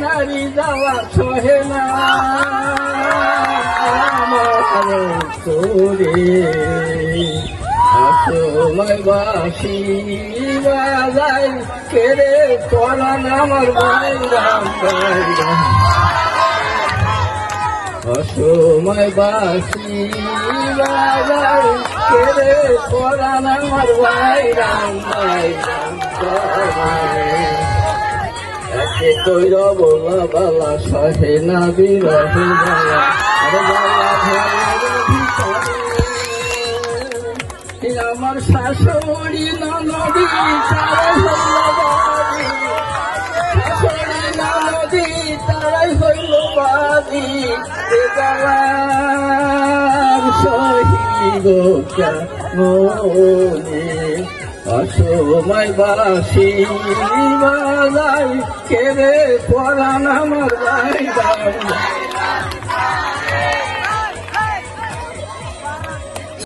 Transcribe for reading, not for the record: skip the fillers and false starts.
সারি যাওয়া সহে না আমার তোরে সময় বাসি বাজাই কেড়ে পরান আমার বাইরাম বাইরাম অসময় বাসি বাজাই কেড়ে পরান আমার বাইরাম বাইরাম একে তৈর বলা বালা সহে না বিরহে বালা আমার শাশুড়ি নদী তারাই হইল বাদী শহীদ মনে অসময় বাসি বাজাই কেড়ে পরান আমার বাইরাম